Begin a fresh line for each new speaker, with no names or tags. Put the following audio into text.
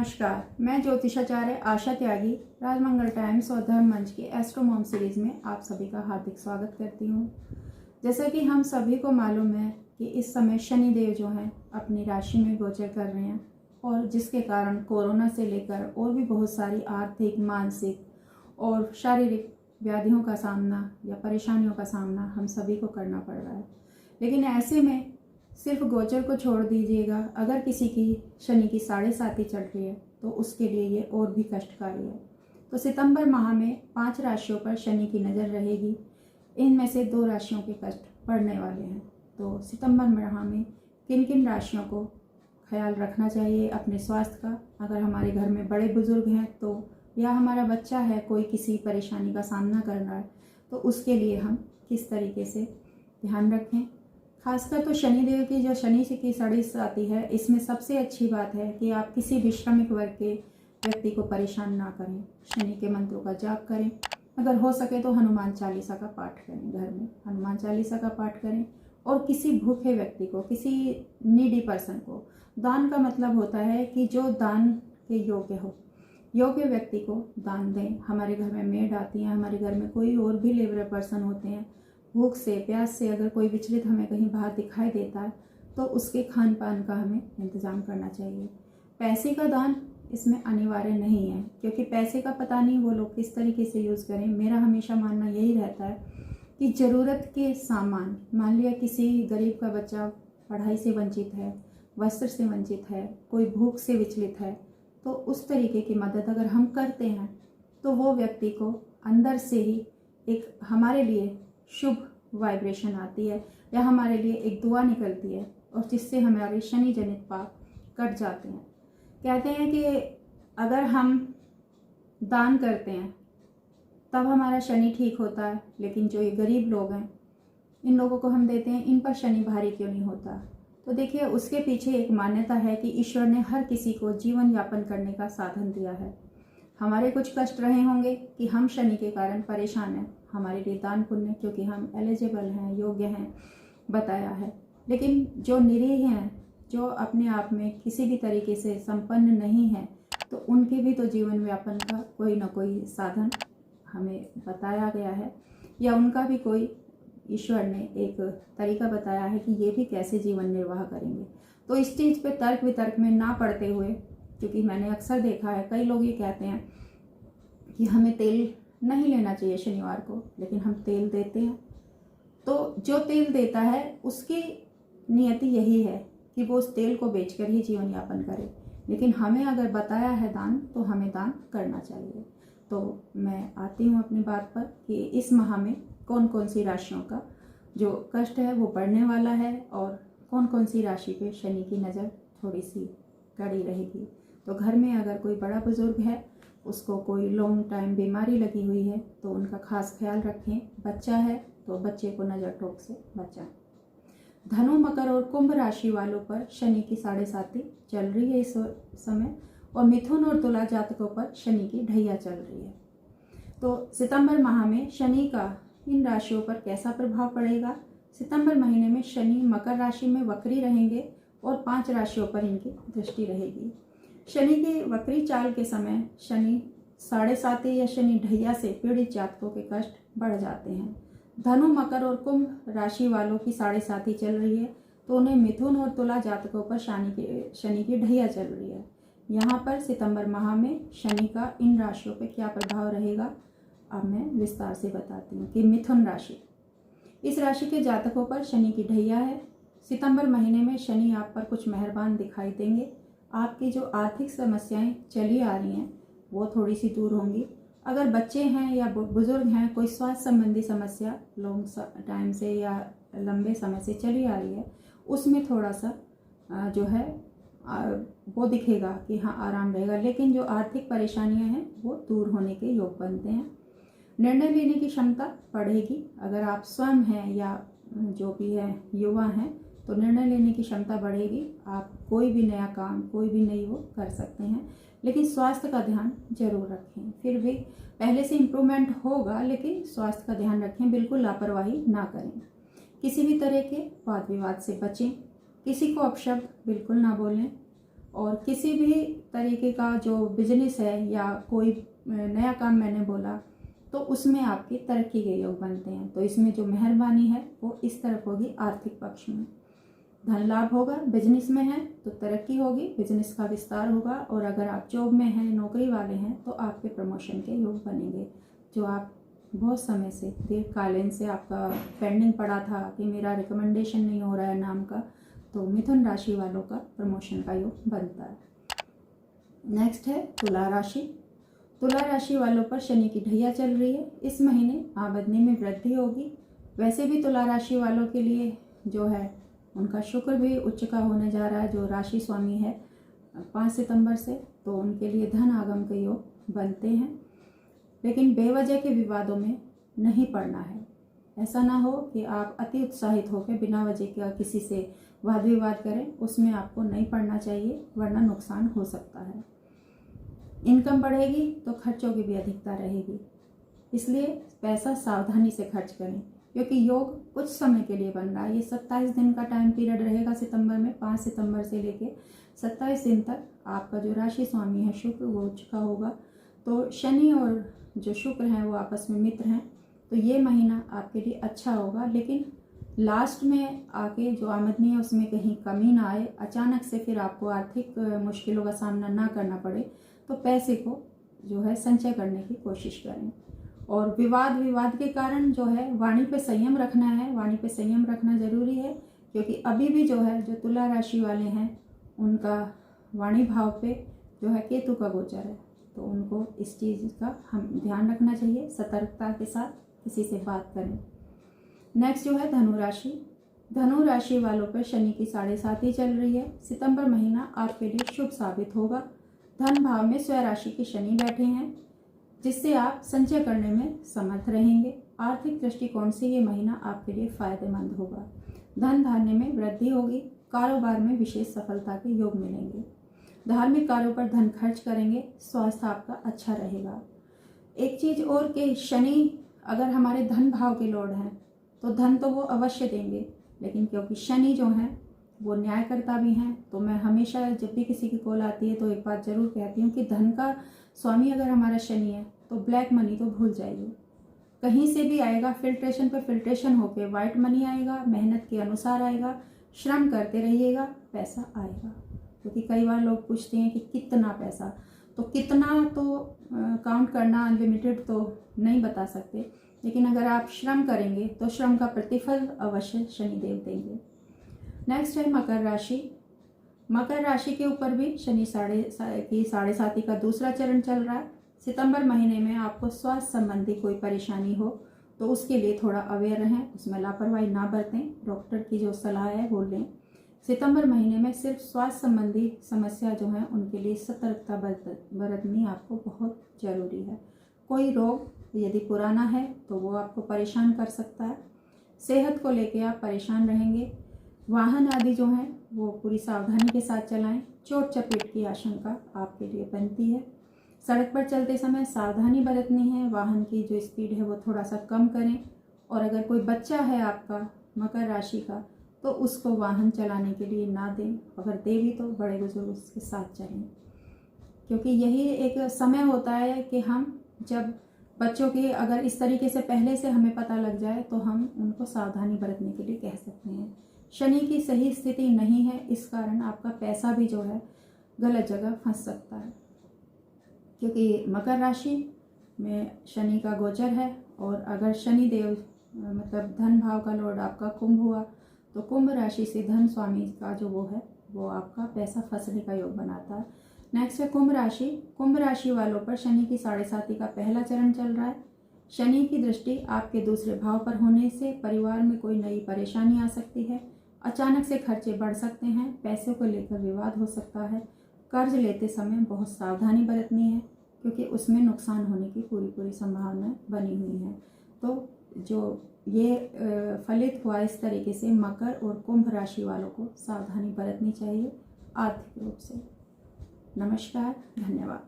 नमस्कार, मैं ज्योतिषाचार्य आशा त्यागी राजमंगल टाइम्स और धर्म मंच की एस्ट्रोमॉम सीरीज में आप सभी का हार्दिक स्वागत करती हूँ। जैसा कि हम सभी को मालूम है कि इस समय शनिदेव जो हैं अपनी राशि में गोचर कर रहे हैं और जिसके कारण कोरोना से लेकर और भी बहुत सारी आर्थिक, मानसिक और शारीरिक व्याधियों का सामना या परेशानियों का सामना हम सभी को करना पड़ रहा है। लेकिन ऐसे में सिर्फ गोचर को छोड़ दीजिएगा, अगर किसी की शनि की 7.5 चल रही है तो उसके लिए ये और भी कष्टकारी है। तो सितंबर माह में 5 राशियों पर शनि की नज़र रहेगी। इनमें से 2 राशियों के कष्ट पड़ने वाले हैं। तो सितंबर माह में किन किन राशियों को ख्याल रखना चाहिए अपने स्वास्थ्य का, अगर हमारे घर में बड़े बुजुर्ग हैं तो, या हमारा बच्चा है कोई किसी परेशानी का सामना कर रहा है तो उसके लिए हम किस तरीके से ध्यान रखें। खासकर तो शनिदेव की जो शनि की 7.5 है, इसमें सबसे अच्छी बात है कि आप किसी भी श्रमिक वर्ग के व्यक्ति को परेशान ना करें। शनि के मंत्रों का जाप करें, अगर हो सके तो हनुमान चालीसा का पाठ करें, घर में हनुमान चालीसा का पाठ करें। और किसी भूखे व्यक्ति को, किसी नीडी पर्सन को, दान का मतलब होता है कि जो दान के योग्य हो, योग्य व्यक्ति को दान दें। हमारे घर में मेड आती हैं, हमारे घर में कोई और भी लेबर पर्सन होते हैं, भूख से, प्यास से अगर कोई विचलित हमें कहीं बाहर दिखाई देता है तो उसके खान पान का हमें इंतज़ाम करना चाहिए। पैसे का दान इसमें अनिवार्य नहीं है, क्योंकि पैसे का पता नहीं वो लोग किस तरीके से यूज़ करें। मेरा हमेशा मानना यही रहता है कि ज़रूरत के सामान, मान लिया किसी गरीब का बच्चा पढ़ाई से वंचित है, वस्त्र से वंचित है, कोई भूख से विचलित है, तो उस तरीके की मदद अगर हम करते हैं तो वो व्यक्ति को अंदर से ही एक हमारे लिए शुभ वाइब्रेशन आती है, या हमारे लिए एक दुआ निकलती है, और जिससे हमारे शनि जनित पाप कट जाते हैं। कहते हैं कि अगर हम दान करते हैं तब हमारा शनि ठीक होता है, लेकिन जो ये गरीब लोग हैं, इन लोगों को हम देते हैं, इन पर शनि भारी क्यों नहीं होता। तो देखिए, उसके पीछे एक मान्यता है कि ईश्वर ने हर किसी को जीवन यापन करने का साधन दिया है। हमारे कुछ कष्ट रहे होंगे कि हम शनि के कारण परेशान हैं, हमारे लिए दान पुण्य, क्योंकि हम एलिजिबल हैं, योग्य हैं, बताया है। लेकिन जो निरीह हैं, जो अपने आप में किसी भी तरीके से संपन्न नहीं है, तो उनके भी तो जीवन व्यापन का कोई ना कोई साधन हमें बताया गया है, या उनका भी कोई ईश्वर ने एक तरीका बताया है कि ये भी कैसे जीवन निर्वाह करेंगे। तो इस चीज़ पे तर्क वितर्क में ना पड़ते हुए, क्योंकि मैंने अक्सर देखा है कई लोग ये कहते हैं कि हमें तेल नहीं लेना चाहिए शनिवार को, लेकिन हम तेल देते हैं। तो जो तेल देता है उसकी नियति यही है कि वो उस तेल को बेचकर ही जीवन यापन करे, लेकिन हमें अगर बताया है दान तो हमें दान करना चाहिए। तो मैं आती हूँ अपनी बात पर कि इस माह में कौन कौन सी राशियों का जो कष्ट है वो बढ़ने वाला है, और कौन कौन सी राशि पे शनि की नज़र थोड़ी सी कड़ी रहेगी। तो घर में अगर कोई बड़ा बुजुर्ग है, उसको कोई लॉन्ग टाइम बीमारी लगी हुई है तो उनका खास ख्याल रखें। बच्चा है तो बच्चे को नज़र टोक से बचाएं। धनु, मकर और कुंभ राशि वालों पर शनि की 7.5 चल रही है इस समय, और मिथुन और तुला जातकों पर शनि की ढैया चल रही है। तो सितंबर माह में शनि का इन राशियों पर कैसा प्रभाव पड़ेगा। सितंबर महीने में शनि मकर राशि में वक्री रहेंगे और 5 राशियों पर इनकी दृष्टि रहेगी। शनि की वक्री चाल के समय शनि 7.5 या शनि ढैया से पीड़ित जातकों के कष्ट बढ़ जाते हैं। धनु, मकर और कुंभ राशि वालों की 7.5 चल रही है, तो उन्हें मिथुन और तुला जातकों पर शनि की ढैया चल रही है। यहाँ पर सितंबर माह में शनि का इन राशियों पर क्या प्रभाव रहेगा, अब मैं विस्तार से बताती हूँ। कि मिथुन राशि, इस राशि के जातकों पर शनि की ढैया है। सितंबर महीने में शनि आप पर कुछ मेहरबान दिखाई देंगे। आपकी जो आर्थिक समस्याएं चली आ रही हैं वो थोड़ी सी दूर होंगी। अगर बच्चे हैं या बुजुर्ग हैं, कोई स्वास्थ्य संबंधी समस्या लॉन्ग टाइम से या लंबे समय से चली आ रही है, उसमें थोड़ा सा जो है वो दिखेगा कि हाँ आराम रहेगा, लेकिन जो आर्थिक परेशानियां हैं वो दूर होने के योग बनते हैं। निर्णय लेने की क्षमता बढ़ेगी। अगर आप स्वयं हैं या जो भी है युवा हैं तो निर्णय लेने की क्षमता बढ़ेगी। आप कोई भी नया काम, कोई भी नई वो कर सकते हैं, लेकिन स्वास्थ्य का ध्यान जरूर रखें। फिर भी पहले से इम्प्रूवमेंट होगा, लेकिन स्वास्थ्य का ध्यान रखें, बिल्कुल लापरवाही ना करें। किसी भी तरह के वाद विवाद से बचें, किसी को अपशब्द बिल्कुल ना बोलें, और किसी भी तरीके का जो बिजनेस है या कोई नया काम मैंने बोला तो उसमें आपकी तरक्की के योग बनते हैं। तो इसमें जो मेहरबानी है वो इस तरफ होगी, आर्थिक पक्ष में धन लाभ होगा। बिजनेस में है तो तरक्की होगी, बिजनेस का विस्तार होगा। और अगर आप जॉब में हैं, नौकरी वाले हैं, तो आपके प्रमोशन के योग बनेंगे। जो आप बहुत समय से दीर्घकालीन से आपका पेंडिंग पड़ा था कि मेरा रिकमेंडेशन नहीं हो रहा है नाम का, तो मिथुन राशि वालों का प्रमोशन का योग बनता है। नेक्स्ट है तुला राशि। तुला राशि वालों पर शनि की ढैया चल रही है। इस महीने आमदनी में वृद्धि होगी। वैसे भी तुला राशि वालों के लिए जो है उनका शुक्र भी उच्च का होने जा रहा है, जो राशि स्वामी है 5 सितंबर से, तो उनके लिए धन आगम के योग बनते हैं। लेकिन बेवजह के विवादों में नहीं पड़ना है। ऐसा ना हो कि आप अति उत्साहित होकर बिना वजह का किसी से वाद विवाद करें, उसमें आपको नहीं पड़ना चाहिए, वरना नुकसान हो सकता है। इनकम बढ़ेगी तो खर्चों की भी अधिकता रहेगी, इसलिए पैसा सावधानी से खर्च करें, क्योंकि योग कुछ समय के लिए बन रहा है। ये 27 दिन का टाइम पीरियड रहेगा सितंबर में। 5 सितंबर से लेके 27 दिन तक आपका जो राशि स्वामी है शुक्र, वो उच्च का होगा। तो शनि और जो शुक्र हैं वो आपस में मित्र हैं, तो ये महीना आपके लिए अच्छा होगा। लेकिन लास्ट में आके जो आमदनी है उसमें कहीं कमी ना आए, अचानक से फिर आपको आर्थिक मुश्किलों का सामना ना करना पड़े, तो पैसे को जो है संचय करने की कोशिश करें। और विवाद के कारण जो है वाणी पे संयम रखना है, वाणी पे संयम रखना जरूरी है, क्योंकि अभी भी जो है जो तुला राशि वाले हैं उनका वाणी भाव पे जो है केतु का गोचर है, तो उनको इस चीज़ का हम ध्यान रखना चाहिए। सतर्कता के साथ किसी से बात करें। नेक्स्ट जो है धनु राशि। धनु राशि वालों पर शनि की 7.5 चल रही है। सितंबर महीना आपके लिए शुभ साबित होगा। धन भाव में स्वराशि राशि के शनि बैठे हैं, जिससे आप संचय करने में समर्थ रहेंगे। आर्थिक दृष्टिकोण से ये महीना आपके लिए फायदेमंद होगा। धन धान्य में वृद्धि होगी। कारोबार में विशेष सफलता के योग मिलेंगे। धार्मिक कार्यों पर धन खर्च करेंगे। स्वास्थ्य आपका अच्छा रहेगा। एक चीज और कि शनि अगर हमारे धन भाव के लॉर्ड हैं तो धन तो वो अवश्य देंगे, लेकिन क्योंकि शनि जो हैं वो न्यायकर्ता भी हैं, तो मैं हमेशा जब भी किसी की कॉल आती है तो एक बात जरूर कहती हूँ कि धन का स्वामी अगर हमारा शनि है तो ब्लैक मनी तो भूल जाइए। कहीं से भी आएगा, फिल्ट्रेशन पे फिल्ट्रेशन होके वाइट मनी आएगा, मेहनत के अनुसार आएगा। श्रम करते रहिएगा, पैसा आएगा। क्योंकि कई बार लोग पूछते हैं कि कितना पैसा, तो कितना तो काउंट करना अनलिमिटेड तो नहीं बता सकते, लेकिन अगर आप श्रम करेंगे तो श्रम का प्रतिफल अवश्य शनिदेव देंगे। नेक्स्ट है मकर राशि। मकर राशि के ऊपर भी शनि 7.5 का दूसरा चरण चल रहा है। सितंबर महीने में आपको स्वास्थ्य संबंधी कोई परेशानी हो तो उसके लिए थोड़ा अवेयर रहें, उसमें लापरवाही ना बरतें, डॉक्टर की जो सलाह है वो लें। सितंबर महीने में सिर्फ स्वास्थ्य संबंधी समस्या जो है उनके लिए सतर्कता बरतनी आपको बहुत जरूरी है। कोई रोग यदि पुराना है तो वो आपको परेशान कर सकता है। सेहत को लेके आप परेशान रहेंगे। वाहन आदि जो हैं वो पूरी सावधानी के साथ चलाएं। चोट चपेट की आशंका आपके लिए बनती है। सड़क पर चलते समय सावधानी बरतनी है। वाहन की जो स्पीड है वो थोड़ा सा कम करें। और अगर कोई बच्चा है आपका मकर राशि का तो उसको वाहन चलाने के लिए ना दें, अगर दे भी तो बड़े बुजुर्ग उसके साथ चलें, क्योंकि यही एक समय होता है कि हम जब बच्चों की अगर इस तरीके से पहले से हमें पता लग जाए तो हम उनको सावधानी बरतने के लिए कह सकते हैं। शनि की सही स्थिति नहीं है, इस कारण आपका पैसा भी जो है गलत जगह फंस सकता है, क्योंकि मकर राशि में शनि का गोचर है। और अगर शनि देव मतलब धन भाव का लॉर्ड आपका कुंभ हुआ तो कुंभ राशि से धन स्वामी का जो वो है वो आपका पैसा फंसने का योग बनाता है। नेक्स्ट है कुंभ राशि। कुंभ राशि वालों पर शनि की 7.5 का पहला चरण चल रहा है। शनि की दृष्टि आपके दूसरे भाव पर होने से परिवार में कोई नई परेशानी आ सकती है। अचानक से खर्चे बढ़ सकते हैं। पैसों को लेकर विवाद हो सकता है। कर्ज लेते समय बहुत सावधानी बरतनी है, क्योंकि उसमें नुकसान होने की पूरी संभावना बनी हुई है। तो जो ये फलित हुआ इस तरीके से मकर और कुंभ राशि वालों को सावधानी बरतनी चाहिए आर्थिक रूप से। नमस्कार, धन्यवाद।